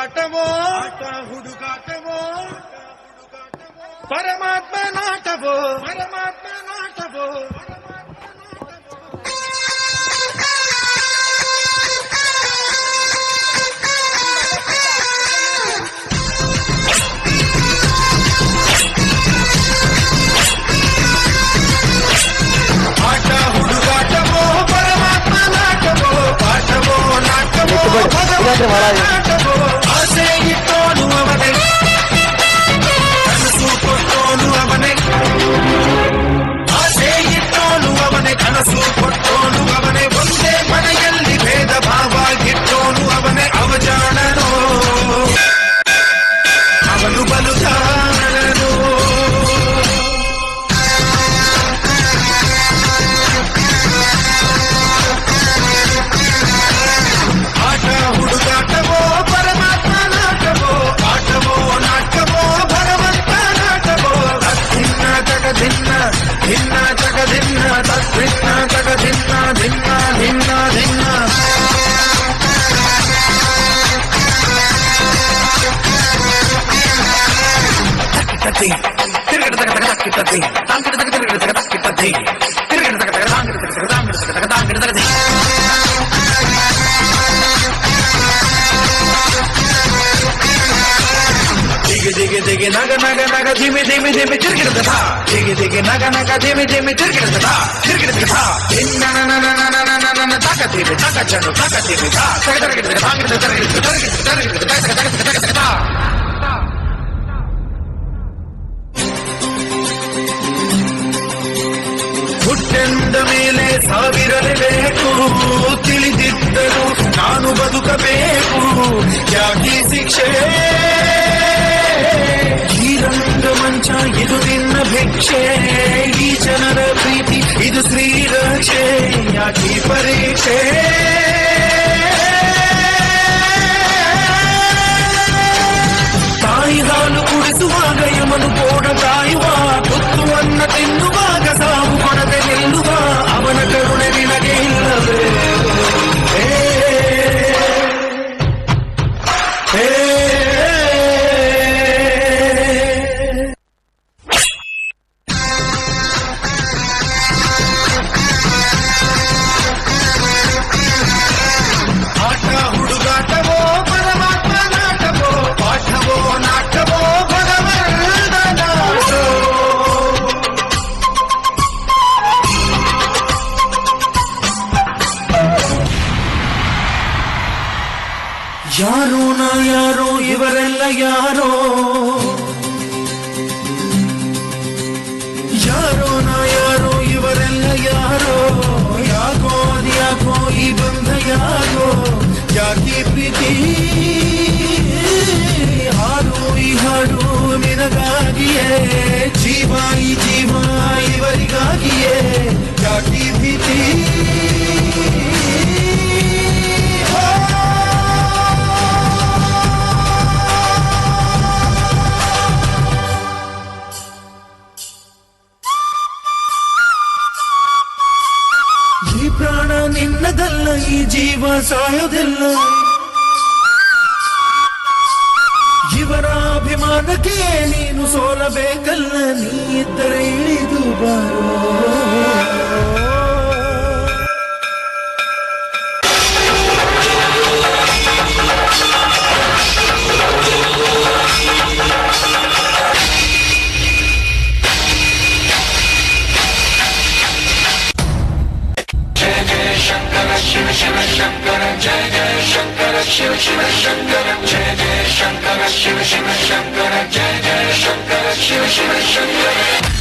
ಹುಡುಗಾಟವೋ ಹುಡುಗಾಟವೋ ಪರಮಾತ್ಮ ನಾಟವೋ ಪರಮಾತ್ಮ ನಾಟವೋ ಆಟ ಹುಡುಗಾಟವೋ ಪರಮಾತ್ಮ ನಾಟವೋ ಪಾಠವೋ ನಾಟವೋ ನಾಟವೋ ಆಸೆ ಇಟ್ಟೋನು ಅವನೇ ಕನಸು ಕೊಟ್ಟೋನು ಅವನೇ ಆಸೆ ಇಟ್ಟೋನು ಅವನೇ ಕನಸು ಕೊಟ್ಟೋನು ಅವನೇ ಒಂದೇ ಮನೆಯಲ್ಲಿ ಭೇದ ಭಾವ ಗಿಟ್ಟೋನು ಅವನೇ ಅವಜಾಣನೋ ಅವನು ಬಲು ಜಾಣನೋ ಆಟ ಹುಡುಗಾಟವೋ ಪರಮಾತ್ಮ ನಾಟವೋ ಆಟವೋ ನಾಟವೋ ಭಗವಂತ ನಾಟವೋ ತದ್ಭಿನ್ನ ಜಗದಿನ್ನ ಭಿನ್ನ ಜಗದಿನ್ನ ತದ್ಭಿನ್ನ ಜಗದಿನ್ನ ಭಿನ್ನ ಭಿನ್ನ ಭಿನ್ನ ತಿರುಗಡ ತಗ ತಗ ತಕ್ಕಿಟ್ಟತಿ ತಾಂಗಿಡ ತಗ ತಿರುಗಡ ತಗ ತಕ್ಕಿಟ್ಟತಿ ತಿರುಗಡ ತಗ ತಗ ತಾಂಗಿಡ ತಗ ತಗ ತಾಂಗಿಡ ತಗ ತಗ ತಾಂಗಿಡ ತಗ ದಿಗಿ ದಿಗಿ ದಿಗಿ ನಗ ನಗ ನಗ ಧಿಮಿ ಧಿಮಿ ಧಿಮಿ ತಿರುಗಿಡದ ದಿಗಿ ದಿಗಿ ನಗ ನಗ ಧಿಮಿ ಧಿಮಿ ತಿರುಗಿಡದ ತಿರುಗಿಡದ ಭಿನ್ನ ನನ ತಗ ತಿರುಗಿ ತಗ ಚಂಡು ತಗ ತಿರುಗಿ ತಗ ತರಗಿಡದ ತಾಂಗಿಡ ತರಗಿಡದ ತರಗಿಡದ ತರಗಿಡದ ತಗ ತಗ ತಗ ತಗ ತಗ ಹುಟ್ಟೆಂದ ಮೇಲೆ ಸಾವಿರಲೇಬೇಕು ತಿಳಿದಿದ್ದರು ನಾನು ಬದುಕಬೇಕು ಯಾಕೆ ಶಿಕ್ಷೆ ಈ ರಂಗಮಂಚ ಇದು ನಿನ್ನ ಭಿಕ್ಷೆ ಈ ಜನರ ಪ್ರೀತಿ ಇದು ಶ್ರೀರಕ್ಷೆ ಯಾಕೆ ಪರೀಕ್ಷೆ ತಾಯಿ ಹಾಲು ಕುಡಿಸುವಾಗ ಯಮನು ಕೋಡ ಕಾಯುವ ತುತ್ತುವನ್ನ ತಿನ್ನುವಾಗ ಸಾವು ಕೊಡದೆ ನಿಲ್ಲುವ ಅವನ ಕರುಣೆ ನಿನಗೆ ಇಲ್ಲವೇ ಆಟ ಹುಡುಗಾಟವೋ ಪರಮಾತ್ಮ ನಾಟವೋ ಪಾಠವೋ ನಾಟವೋ ಭಗವಂತ ನಾಟವೋ ಯಾರೋ ನಾ ಯಾರೋ ಇವರೆಲ್ಲ ಯಾರೋ ಯಾರೋ ನಾ ಯಾರೋ ಇವರೆಲ್ಲ ಯಾರೋ ಯಾಕೋ ಅದ್ಯಾಕೋ ಈ ಬಂಧ ಯಾಕೋ ಯಾಕೆ ಪ್ರೀತಿ ಹಾಡು ಈ ಹಾಡು ನಿನಗಾಗಿಯೇ ಜೀವ ಈ ಜೀವ ಇವರಿಗಾಗಿಯೇ ಯಾಕೆ ಭೀತಿ ಈ ಪ್ರಾಣ ನಿನ್ನದಲ್ಲ ಈ ಜೀವ ಸಾಯೋದಿಲ್ಲ ಇವರ ಅಭಿಮಾನಕ್ಕೆ ನೀನು ಸೋಲಬೇಕಲ್ಲ ನೀ ಇದ್ದರೆ ಇಳಿದು ಬಾರೋ शिव शिव शंकर जय जय शंकर शिव शिव शंकर जय जय शंकर शिव शिव शंकर जय जय शंकर शिव शिव शंकर